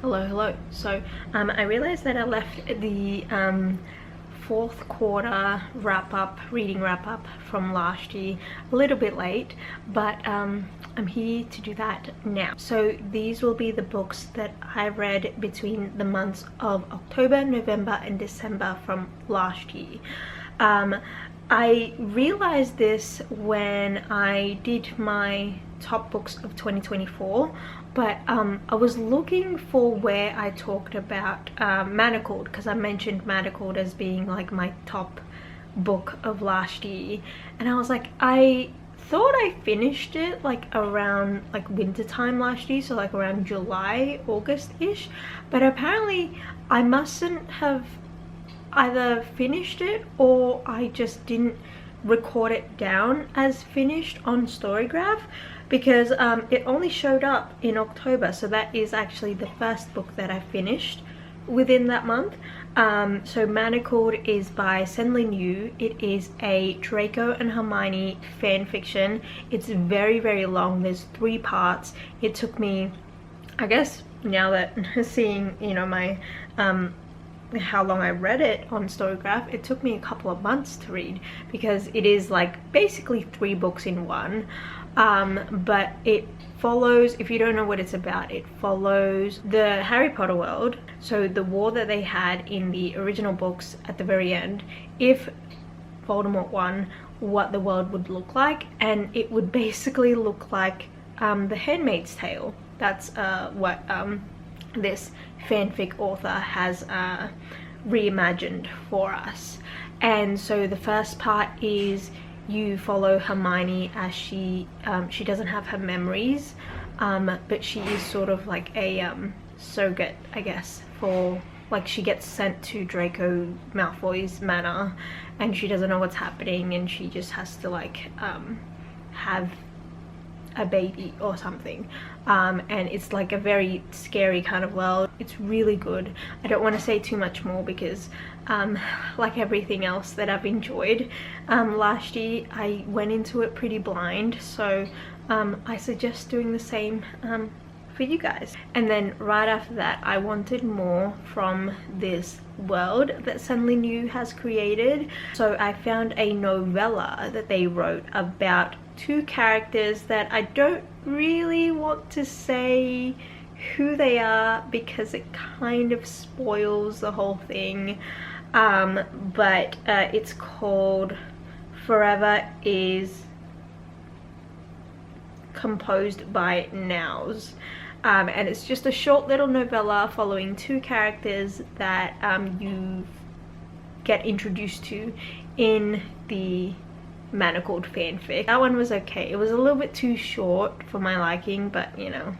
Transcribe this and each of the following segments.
Hello. So I realized that I left the fourth quarter reading wrap up from last year a little bit late, but I'm here to do that now. So these will be the books that I read between the months of October, November and December from last year. I realized this when I did my top books of 2024, but I was looking for where I talked about Manacled, because I mentioned Manacled as being like my top book of last year, and I was like, I thought I finished it like around like winter time last year, so like around July, August-ish, but apparently I mustn't have either finished it or I just didn't record it down as finished on Storygraph, because it only showed up in October, so that is actually the first book that I finished within that month. So Manacled is by Senlin Yu. It is a Draco and Hermione fan fiction. It's very long. There's 3 parts. It took me, I guess now that seeing, you know, my how long I read it on Storygraph, it took me a couple of months to read, because it is like basically 3 books in one. But it follows, if you don't know what it's about, it follows the Harry Potter world. So the war that they had in the original books at the very end, if Voldemort won, what the world would look like, and it would basically look like The Handmaid's Tale. That's what this fanfic author has reimagined for us. And so the first part is you follow Hermione as she doesn't have her memories, but she is sort of like a surrogate, I guess, for, like, she gets sent to Draco Malfoy's manor and she doesn't know what's happening, and she just has to like have a baby or something, and it's like a very scary kind of world. It's really good. I don't want to say too much more because like everything else that I've enjoyed last year, I went into it pretty blind, so I suggest doing the same for you guys. And then right after that, I wanted more from this world that Senlin Yu has created, so I found a novella that they wrote about 2 characters that I don't really want to say who they are because it kind of spoils the whole thing, but it's called Forever is Composed by Nows, and it's just a short little novella following 2 characters that you get introduced to in the Manacled fanfic. That one was okay. It was a little bit too short for my liking, but you know,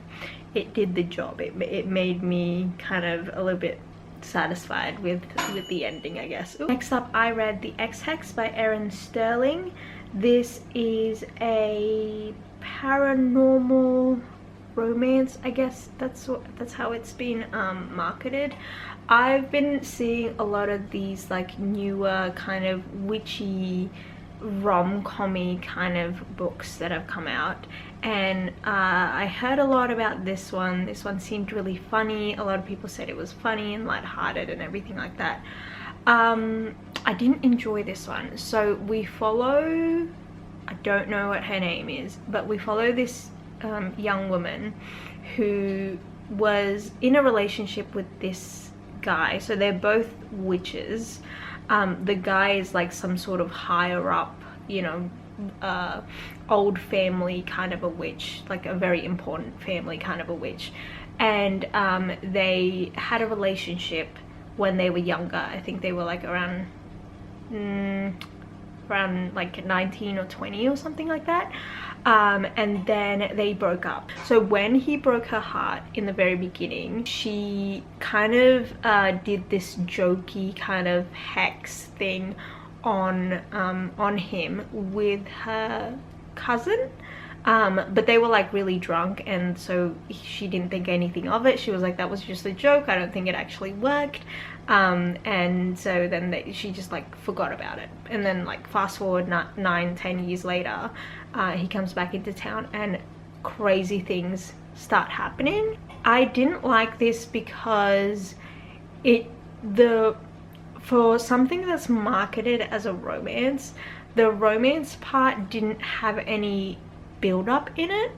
it did the job. It made me kind of a little bit satisfied with the ending, I guess. Ooh. Next up, I read The Ex-Hex by Erin Sterling. This is a paranormal romance, I guess that's how it's been marketed. I've been seeing a lot of these like newer kind of witchy rom-com-y kind of books that have come out, and I heard a lot about this one. This one seemed really funny. A lot of people said it was funny and lighthearted and everything like that. I didn't enjoy this one. So we follow, I don't know what her name is, but we follow this young woman who was in a relationship with this guy. So they're both witches. The guy is like some sort of higher up, you know, old family kind of a witch, like a very important family kind of a witch, and they had a relationship when they were younger. I think they were like around like 19 or 20 or something like that, and then they broke up. So when he broke her heart in the very beginning, she kind of did this jokey kind of hex thing on him with her cousin, but they were like really drunk, and so she didn't think anything of it. She was like, that was just a joke, I don't think it actually worked. And so then she just like forgot about it, and then like fast forward 9-10 years later, he comes back into town and crazy things start happening. I didn't like this because for something that's marketed as a romance, the romance part didn't have any build up in it.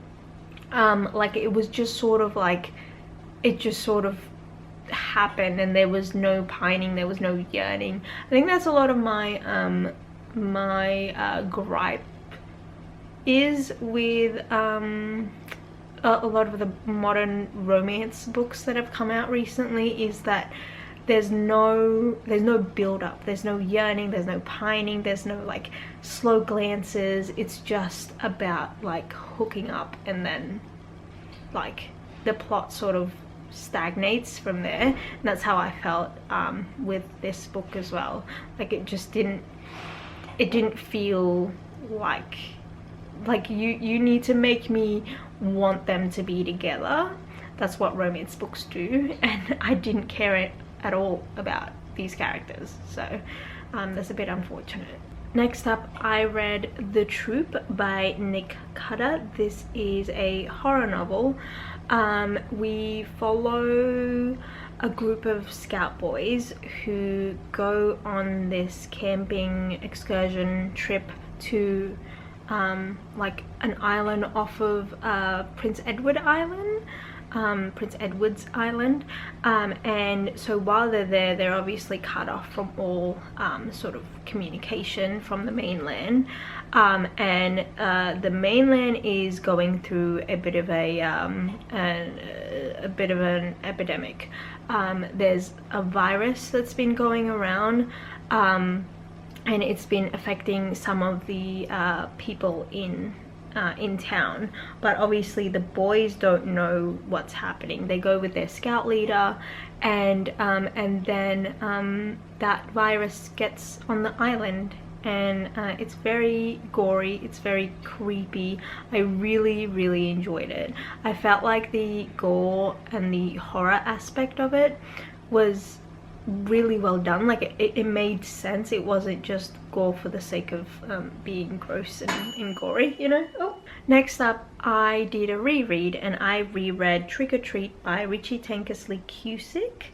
Like it was just sort of like, it just sort of happened, and there was no pining, there was no yearning. I think that's a lot of my gripe is with a lot of the modern romance books that have come out recently, is that there's no build up, there's no yearning, there's no pining, there's no like slow glances. It's just about like hooking up, and then like the plot sort of stagnates from there. And that's how I felt with this book as well. Like it didn't feel like you need to make me want them to be together. That's what romance books do, and I didn't care at all about these characters, so that's a bit unfortunate. Next up, I read The Troop by Nick Cutter. This is a horror novel. We follow a group of scout boys who go on this camping excursion trip to like an island off of Prince Edward's Island, and so while they're there, they're obviously cut off from all sort of communication from the mainland, and the mainland is going through a bit of an epidemic. There's a virus that's been going around, and it's been affecting some of the people in town, but obviously the boys don't know what's happening. They go with their scout leader, and then that virus gets on the island, and it's very gory, it's very creepy. I really enjoyed it. I felt like the gore and the horror aspect of it was really well done. Like it made sense. It wasn't just gore for the sake of being gross and gory, you know. Oh. Next up, I did a reread, and I reread Trick or Treat by Richie Tankersley Cusick.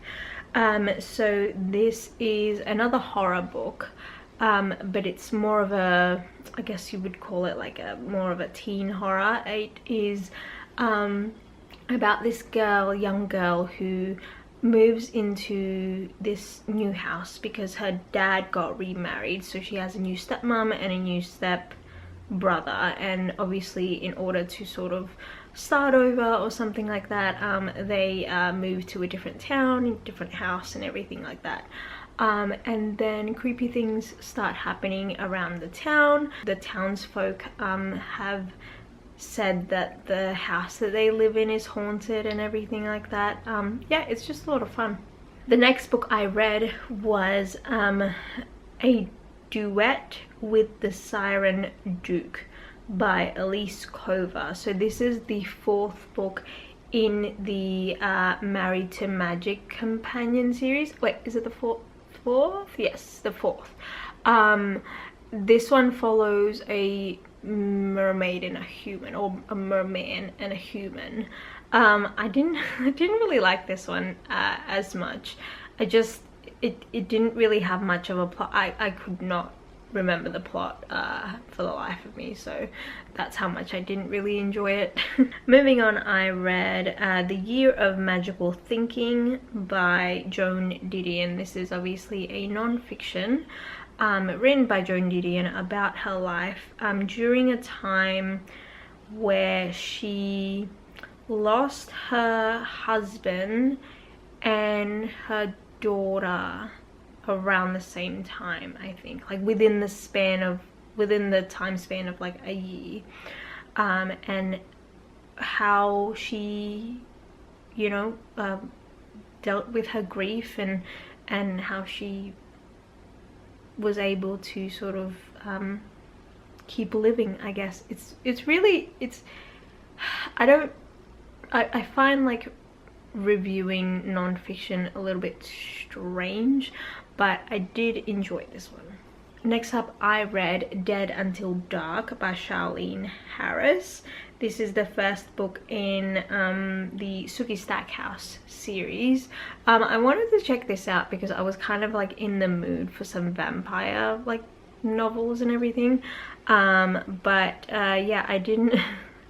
So this is another horror book, but it's more of a, I guess you would call it like a more of a teen horror. It is about this young girl who moves into this new house because her dad got remarried, so she has a new stepmom and a new step brother, and obviously in order to sort of start over or something like that, they move to a different town, different house and everything like that. And then creepy things start happening around the town. The townsfolk have said that the house that they live in is haunted and everything like that. Yeah, it's just a lot of fun. The next book I read was A Duet with the Siren Duke by Elise Cover. So this is the fourth book in the Married to Magic companion series. Wait, is it the fourth? Yes, the fourth. This one follows a mermaid and a human, or a merman and a human. I didn't really like this one as much. It didn't really have much of a plot. I could not remember the plot for the life of me, so that's how much I didn't really enjoy it. Moving on, I read The Year of Magical Thinking by Joan Didion. This is obviously a non-fiction written by Joan Didion about her life during a time where she lost her husband and her daughter around the same time, I think, like within the time span of like a year, and how she, you know, dealt with her grief, and how she was able to sort of keep living, I guess. I find like reviewing non-fiction a little bit strange, but I did enjoy this one. Next up, I read Dead Until Dark by Charlene Harris. This is the first book in the Sookie Stackhouse series. I wanted to check this out because I was kind of like in the mood for some vampire like novels and everything. Yeah, I didn't I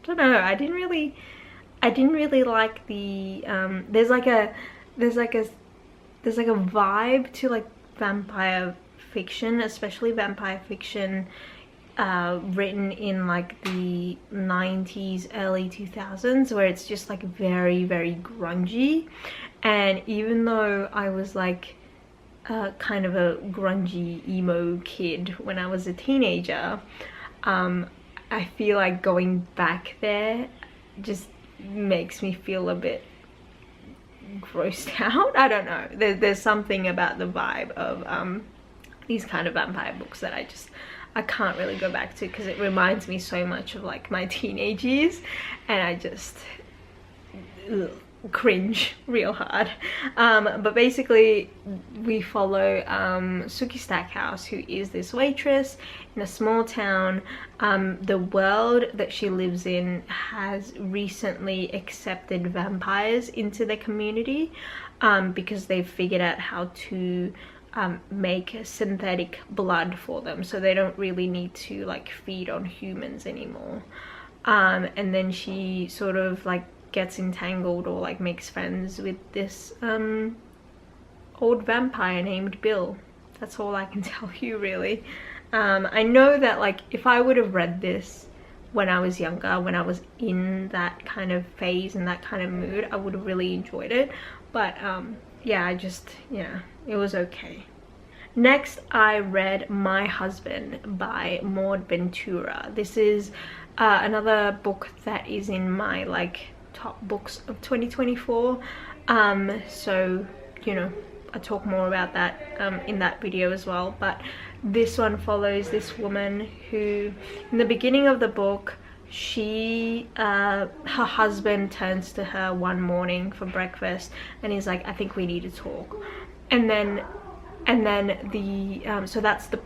don't know, I didn't really like the there's like a vibe to like vampire fiction, especially vampire fiction written in like the 90s, early 2000s, where it's just like very grungy. And even though I was like kind of a grungy emo kid when I was a teenager, I feel like going back there just makes me feel a bit grossed out. I don't know, there's something about the vibe of these kind of vampire books that I can't really go back to, because it reminds me so much of like my teenage years, and I just cringe real hard. But basically we follow Sookie Stackhouse, who is this waitress in a small town. The world that she lives in has recently accepted vampires into the community because they've figured out how to make synthetic blood for them, so they don't really need to like feed on humans anymore. And then she sort of like gets entangled or like makes friends with this old vampire named Bill. That's all I can tell you really. I know that like if I would have read this when I was younger, when I was in that kind of phase and that kind of mood, I would have really enjoyed it. But yeah, I just, yeah, it was okay. Next, I read My Husband by Maud Ventura. This is another book that is in my like top books of 2024. So, you know, I talk more about that in that video as well. But this one follows this woman who, in the beginning of the book, her husband turns to her one morning for breakfast and he's like, I think we need to talk. And then the so that's the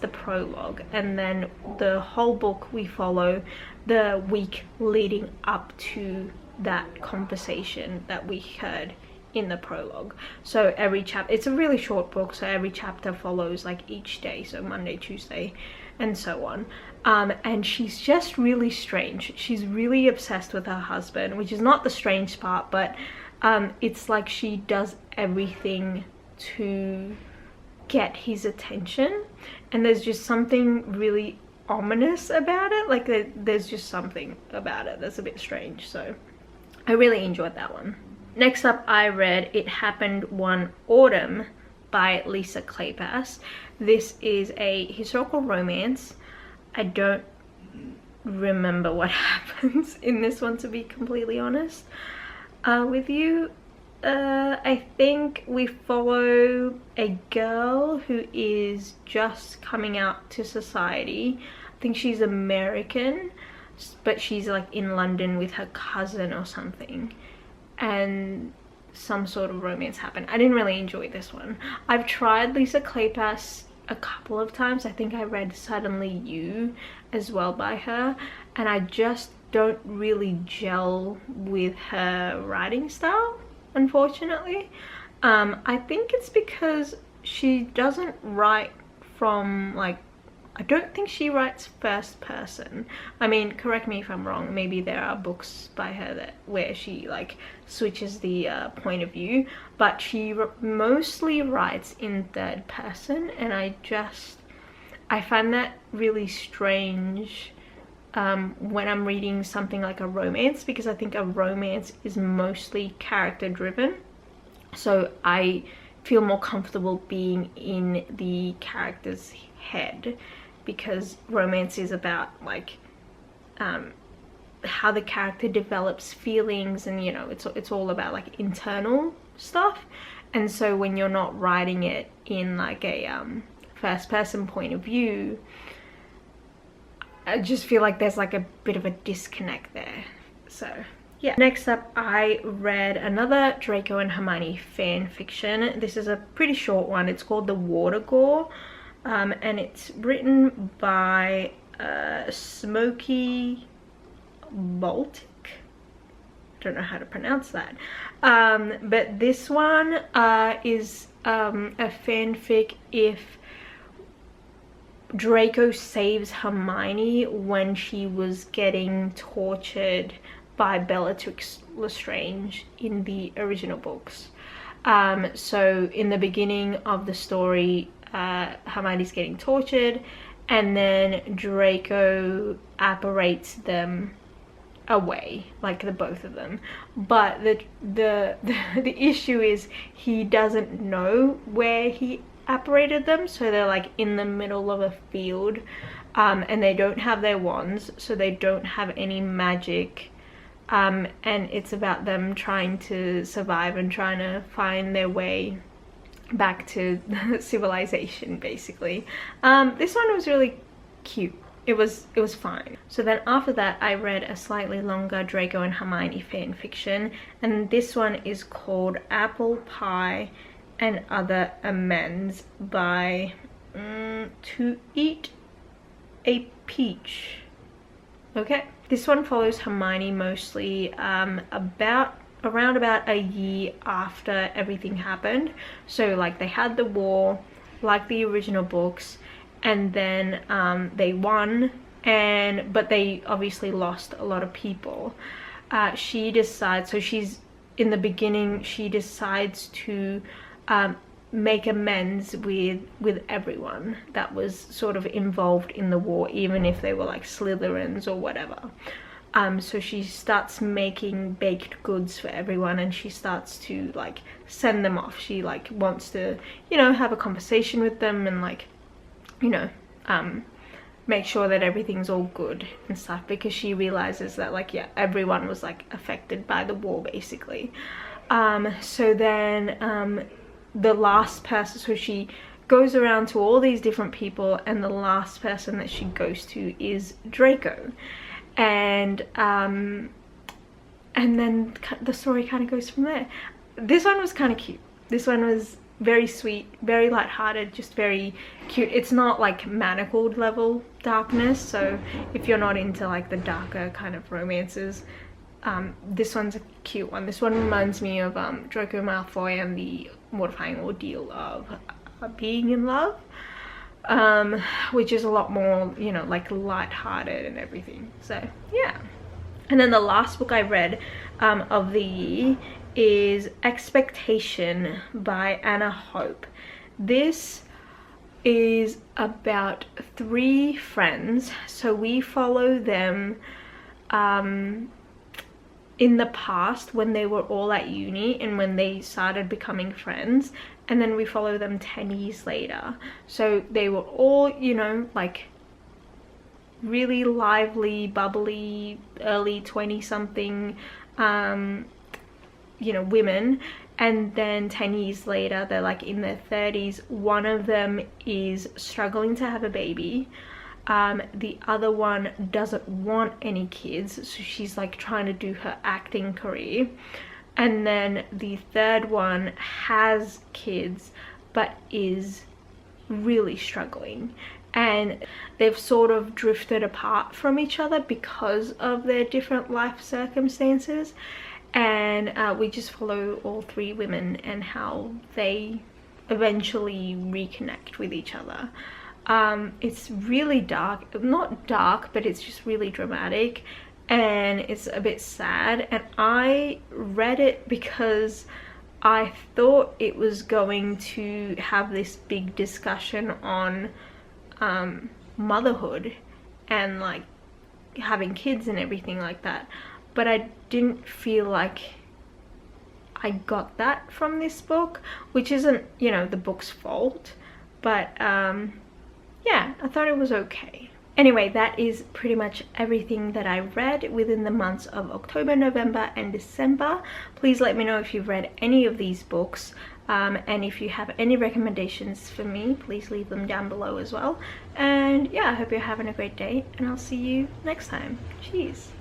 prologue, and then the whole book we follow the week leading up to that conversation that we heard in the prologue. So every chapter, it's a really short book, so every chapter follows like each day, so Monday, Tuesday, and so on. And she's just really strange. She's really obsessed with her husband, which is not the strange part, but it's like she does everything to get his attention, and there's just something really ominous about it. Like there's just something about it that's a bit strange, so I really enjoyed that one. Next up, I read It Happened One Autumn by Lisa Kleypas. This is a historical romance. I don't remember what happens in this one, to be completely honest with you. I think we follow a girl who is just coming out to society. I think she's American, but she's like in London with her cousin or something, and some sort of romance happened. I didn't really enjoy this one. I've tried Lisa Kleypas a couple of times. I think I read Suddenly You as well by her, and I just don't really gel with her writing style, unfortunately. I think it's because she doesn't write from like, I don't think she writes first person. I mean, correct me if I'm wrong, maybe there are books by her where she like switches the point of view, but she mostly writes in third person, and I find that really strange when I'm reading something like a romance, because I think a romance is mostly character driven, so I feel more comfortable being in the character's head, because romance is about like how the character develops feelings, and you know, it's all about like internal stuff. And so when you're not writing it in like a first person point of view, I just feel like there's like a bit of a disconnect there. So yeah. Next up, I read another Draco and Hermione fan fiction. This is a pretty short one. It's called The Water Gore. and it's written by Smokey Baltic. Don't know how to pronounce that, but this one is a fanfic if Draco saves Hermione when she was getting tortured by Bellatrix Lestrange in the original books. So in the beginning of the story, Hermione's getting tortured, and then Draco apparates them away, like the both of them, but the issue is he doesn't know where he apparated them, so they're like in the middle of a field, and they don't have their wands, so they don't have any magic, and it's about them trying to survive and trying to find their way back to civilization, basically. This one was really cute. It was fine. So then after that, I read a slightly longer Draco and Hermione fan fiction, and this one is called Apple Pie and Other Amends by To Eat a Peach. Okay, this one follows Hermione mostly around about a year after everything happened. So like they had the war, like the original books, and then they won, but they obviously lost a lot of people. She decides, so she's in the beginning, she decides to make amends with everyone that was sort of involved in the war, even if they were like Slytherins or whatever. So she starts making baked goods for everyone, and she starts to like send them off. She like wants to, you know, have a conversation with them and like, you know, make sure that everything's all good and stuff, because she realizes that like, yeah, everyone was like affected by the war basically. So then the last person, so she goes around to all these different people, and the last person that she goes to is Draco, and then the story kind of goes from there. This one was kind of cute. This one was very sweet, very lighthearted, just very cute. It's not like manacled level darkness, so if you're not into like the darker kind of romances, this one's a cute one. This one reminds me of Draco Malfoy and the mortifying ordeal of being in love, which is a lot more, you know, like lighthearted and everything. So yeah. And then the last book I read of the year is Expectation by Anna Hope. This is about 3 friends, so we follow them in the past when they were all at uni and when they started becoming friends, and then we follow them 10 years later. So they were all, you know, like really lively, bubbly, early 20-something you know, women, and then 10 years later they're like in their 30s. One of them is struggling to have a baby, the other one doesn't want any kids, so she's like trying to do her acting career, and then the third one has kids but is really struggling, and they've sort of drifted apart from each other because of their different life circumstances. And we just follow all 3 women and how they eventually reconnect with each other. It's really dark, not dark, but it's just really dramatic, and it's a bit sad. And I read it because I thought it was going to have this big discussion on motherhood and like having kids and everything like that, but I didn't feel like I got that from this book, which isn't, you know, the book's fault, but yeah, I thought it was okay. Anyway, that is pretty much everything that I read within the months of October, November and December. Please let me know if you've read any of these books, and if you have any recommendations for me, please leave them down below as well. And yeah, I hope you're having a great day, and I'll see you next time. Cheers.